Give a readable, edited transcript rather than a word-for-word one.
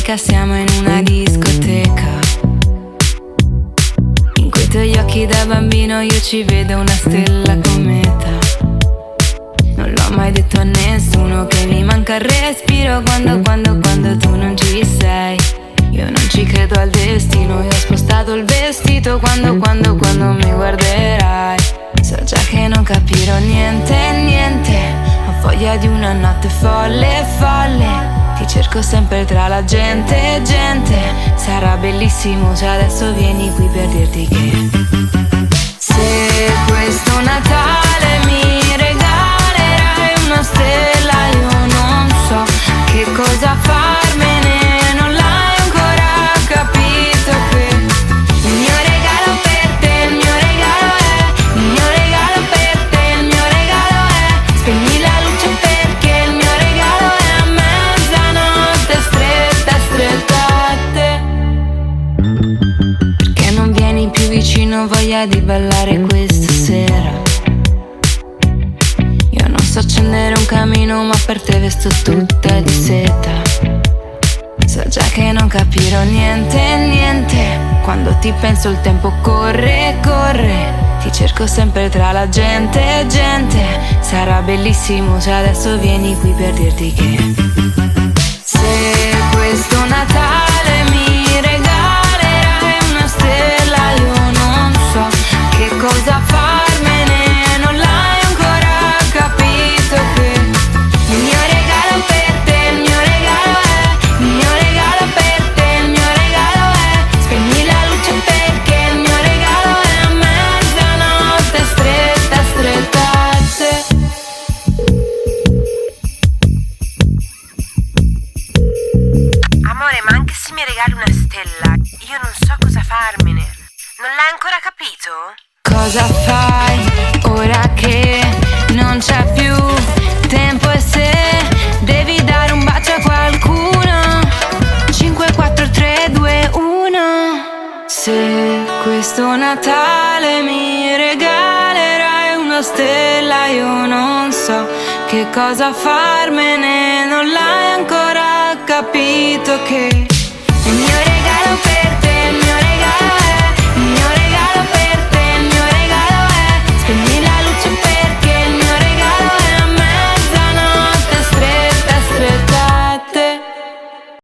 domenica siamo in una discoteca. In quei tuoi occhi da bambino io ci vedo una stella cometa. Non l'ho mai detto a nessuno che mi manca il respiro quando tu non ci sei. Io non ci credo al destino, io ho spostato il vestito quando mi guarderai. So già che non capirò niente, ho voglia di una notte folle. Ti cerco sempre tra la gente. Sarà bellissimo se adesso vieni qui per dirti che se questo Natale mi regalerai una stella, io non so che cosa farmene, non l'hai ancora capito che il mio regalo per te, il mio regalo è, il mio regalo per te, il mio regalo è, spegni la luce perché il mio regalo è a mezzanotte stretta a te. Perché non vieni più vicino, ho voglia di ballare questa sera. Io non so accendere un camino ma per te vesto tutta di seta. So già che non capirò niente, quando ti penso il tempo corre. Ti cerco sempre tra la gente. Sarà bellissimo se adesso vieni qui per dirti che se questo Natale mi regalerai una stella, io non so che cosa farmene, non l'hai ancora capito che il mio regalo per te, il mio regalo è, il mio regalo per te, il mio regalo è, spegni la luce perché il mio regalo è a mezzanotte stretta a te. Amore, ma anche se mi regali una stella, io non so cosa farmene. Non l'hai ancora capito? Cosa fai ora che non c'è più tempo e se devi dare un bacio a qualcuno? 5, 4, 3, 2, 1. Se questo Natale mi regalerai una stella, io non so che cosa farmene, non l'hai ancora capito che